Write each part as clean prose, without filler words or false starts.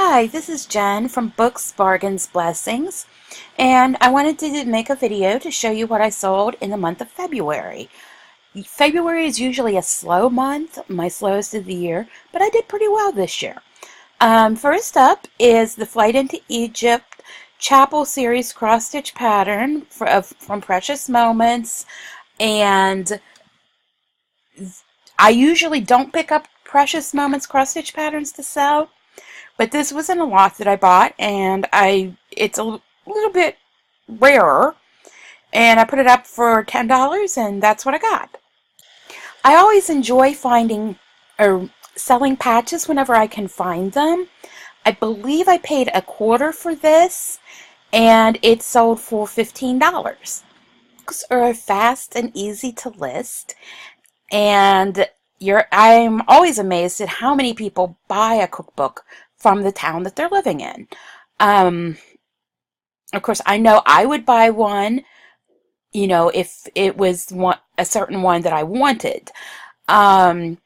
Hi, this is Jen from Books, Bargains, Blessings, and I wanted to make a video to show you what I sold in the month of February. February is usually a slow month, my slowest of the year, but I did pretty well this year. First up is the Flight into Egypt Chapel Series cross-stitch pattern from Precious Moments, and I usually don't pick up Precious Moments cross-stitch patterns to sell. But this was in a lot that I bought, and it's a little bit rarer, and I put it up for $10, and that's what I got. I always enjoy finding or selling patches whenever I can find them. I believe I paid a quarter for this, and it sold for $15. Books are fast and easy to list, and I'm always amazed at how many people buy a cookbook from the town that they're living in. Of course, I know I would buy one, if it was a certain one that I wanted. But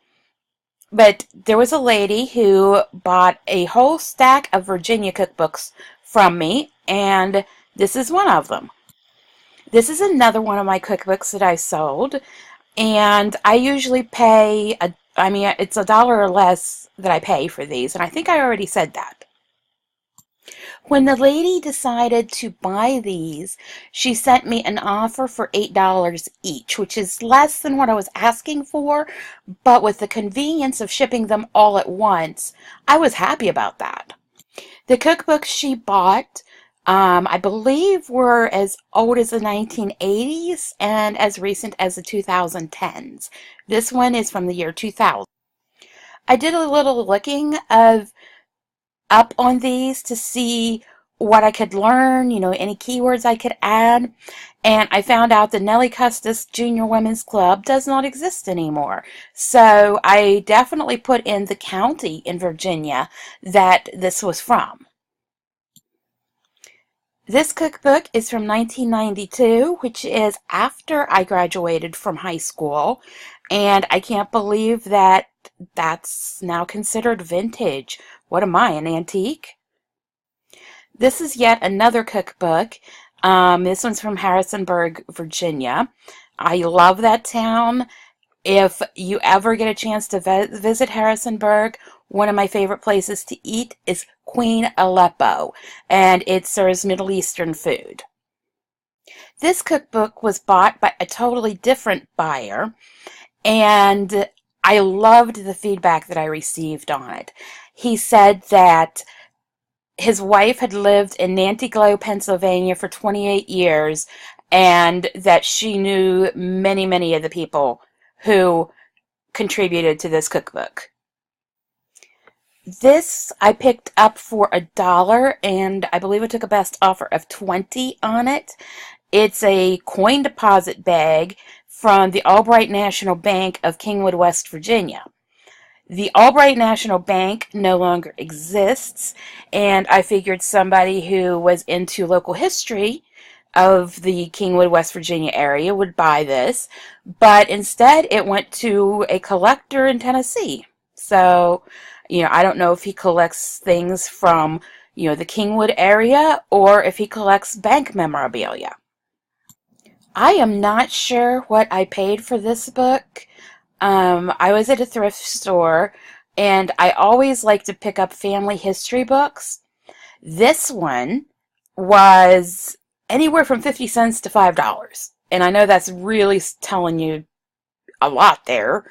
there was a lady who bought a whole stack of Virginia cookbooks from me, and this is one of them. This is another one of my cookbooks that I sold, and I usually pay, it's $1 or less that I pay for these, and I think I already said that. When the lady decided to buy these, she sent me an offer for $8 each, which is less than what I was asking for, but with the convenience of shipping them all at once, I was happy about that. The cookbooks she bought, I believe, were as old as the 1980s and as recent as the 2010s. This one is from the year 2000. I did a little looking up on these to see what I could learn, any keywords I could add, and I found out the Nellie Custis Junior Women's Club does not exist anymore. So I definitely put in the county in Virginia that this was from. This cookbook is from 1992, which is after I graduated from high school, and I can't believe that that's now considered vintage. What am I, an antique? This is yet another cookbook. This one's from Harrisonburg, Virginia. I love that town. If you ever get a chance to visit Harrisonburg, one of my favorite places to eat is Queen Aleppo, and it serves Middle Eastern food. This cookbook was bought by a totally different buyer, and I loved the feedback that I received on it. He said that his wife had lived in Nantiglow, Pennsylvania for 28 years, and that she knew many, many of the people who contributed to this cookbook. This I picked up for $1, and I believe I took a best offer of $20 on it. It's a coin deposit bag from the Albright National Bank of Kingwood, West Virginia. The Albright National Bank no longer exists, and I figured somebody who was into local history of the Kingwood, West Virginia area would buy this, but instead it went to a collector in Tennessee. So, I don't know if he collects things from, the Kingwood area or if he collects bank memorabilia. I am not sure what I paid for this book. I was at a thrift store, and I always like to pick up family history books. This one was anywhere from 50 cents to $5. And I know that's really telling you a lot there,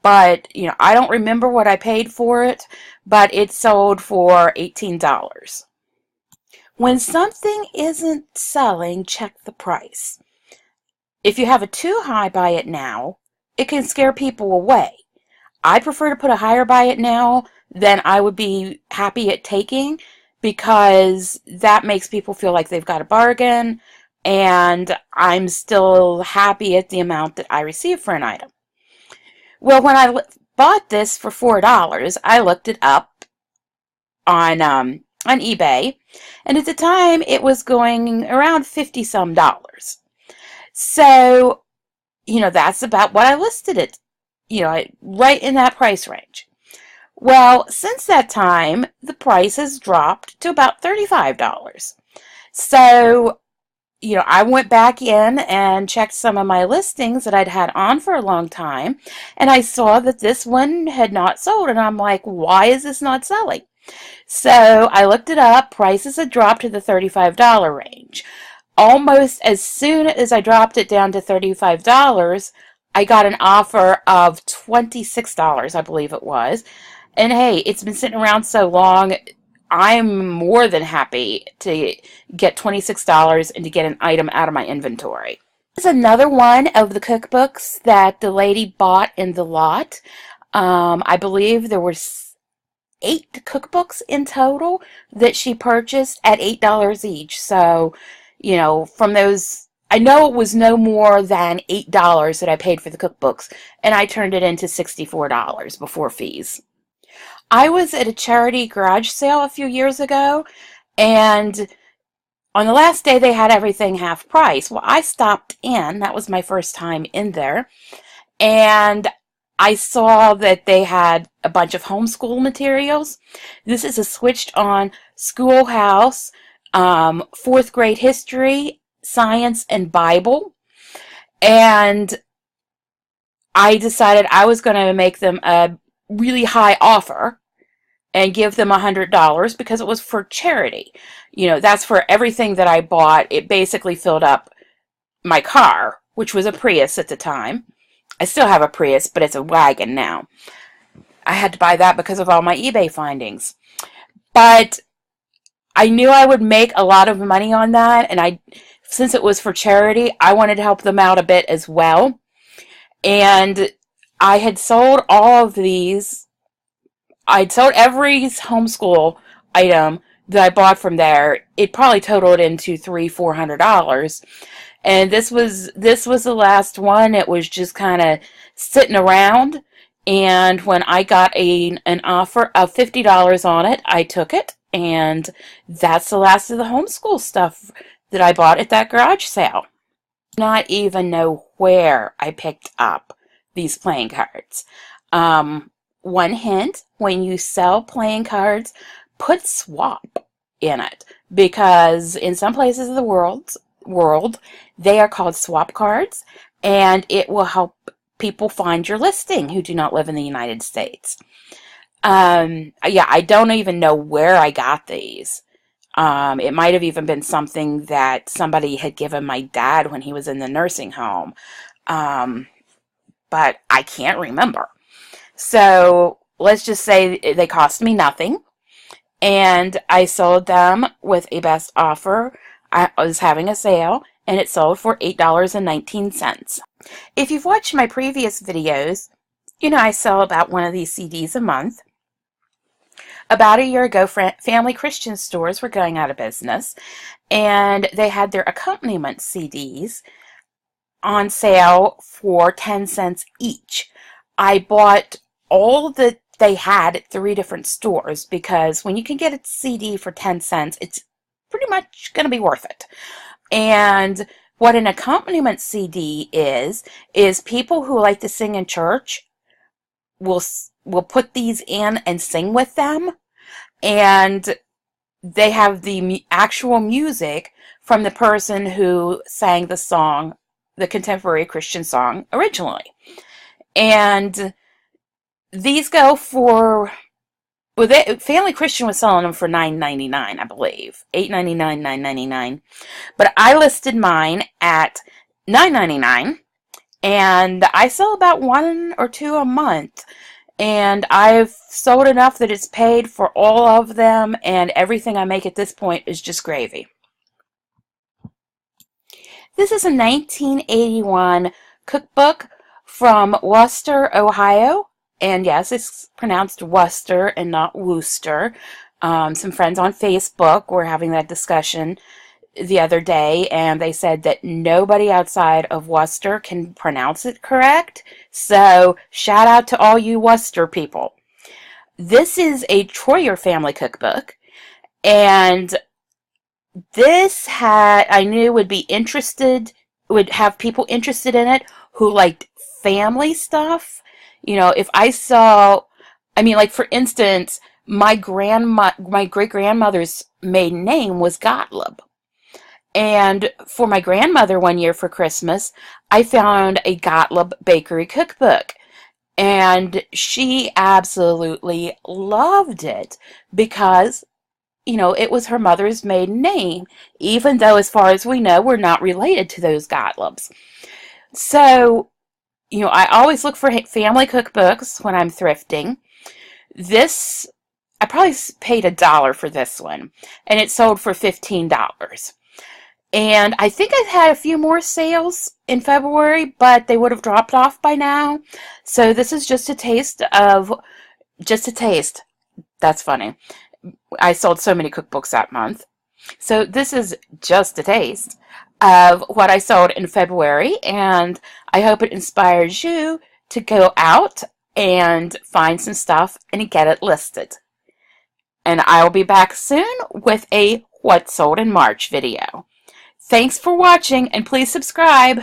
but, I don't remember what I paid for it, but it sold for $18. When something isn't selling, check the price. If you have a too high buy it now, it can scare people away. I prefer to put a higher buy it now than I would be happy at taking, because that makes people feel like they've got a bargain, and I'm still happy at the amount that I receive for an item. Well, when I bought this for $4, I looked it up on eBay, and at the time it was going around 50 some dollars. So, that's about what I listed it, right in that price range. Well, since that time, the price has dropped to about $35. So, I went back in and checked some of my listings that I'd had on for a long time, and I saw that this one had not sold, and I'm like, why is this not selling? So I looked it up. Prices had dropped to the $35 range. Almost as soon as I dropped it down to $35, I got an offer of $26, I believe it was. And hey, it's been sitting around so long, I'm more than happy to get $26 and to get an item out of my inventory. This is another one of the cookbooks that the lady bought in the lot. I believe there were 8 cookbooks in total that she purchased at $8 each. So, from those, I know it was no more than $8 that I paid for the cookbooks, and I turned it into $64 before fees. I was at a charity garage sale a few years ago, and on the last day they had everything half price. Well, I stopped in. That was my first time in there. And I saw that they had a bunch of homeschool materials. This is a switched on schoolhouse, 4th grade history, science, and Bible. And I decided I was going to make them a really high offer and give them $100 because it was for charity. That's for everything that I bought. It basically filled up my car, which was a Prius at the time. I still have a Prius, but it's a wagon now. I had to buy that because of all my eBay findings. But I knew I would make a lot of money on that, and since it was for charity, I wanted to help them out a bit as well. And I had sold all of these. I'd sold every homeschool item that I bought from there. It probably totaled into $300-400. And this was the last one. It was just kind of sitting around. And when I got an offer of $50 on it, I took it. And that's the last of the homeschool stuff that I bought at that garage sale. Not even know where I picked up these playing cards. One hint, when you sell playing cards, put swap in it, because in some places of the world they are called swap cards, and it will help people find your listing who do not live in the United States. Yeah, I don't even know where I got these. It might have even been something that somebody had given my dad when he was in the nursing home. But I can't remember. So let's just say they cost me nothing, and I sold them with a best offer. I was having a sale, and it sold for $8.19. If you've watched my previous videos, I sell about one of these CDs a month. About a year ago, Family Christian stores were going out of business, and they had their accompaniment CDs on sale for 10 cents each. I bought all that they had at 3 different stores, because when you can get a CD for 10 cents, it's pretty much going to be worth it. And what an accompaniment CD is people who like to sing in church will put these in and sing with them, and they have the actual music from the person who sang the song, the contemporary Christian song, originally. And these go for, Family Christian was selling them for $9.99, I believe. $8.99, $9.99. But I listed mine at $9.99, and I sell about 1 or 2 a month. And I've sold enough that it's paid for all of them, and everything I make at this point is just gravy. This is a 1981 cookbook from Wooster, Ohio. And yes, it's pronounced Worcester and not Wooster. Some friends on Facebook were having that discussion the other day, and they said that nobody outside of Worcester can pronounce it correct. So shout out to all you Worcester people. This is a Troyer family cookbook, and I knew would have people interested in it who liked family stuff. If I saw I mean, like for instance, my great grandmother's maiden name was Gottlieb. And for my grandmother one year for Christmas, I found a Gottlieb bakery cookbook. And she absolutely loved it because, it was her mother's maiden name, even though, as far as we know, we're not related to those Gottliebs. So, I always look for family cookbooks when I'm thrifting. This, I probably paid $1 for this one, and it sold for $15. And I think I've had a few more sales in February, but they would have dropped off by now. So this is just a taste. That's funny. I sold so many cookbooks that month. So this is just a taste of what I sold in February, and I hope it inspires you to go out and find some stuff and get it listed. And I'll be back soon with a What Sold in March video. Thanks for watching, and please subscribe.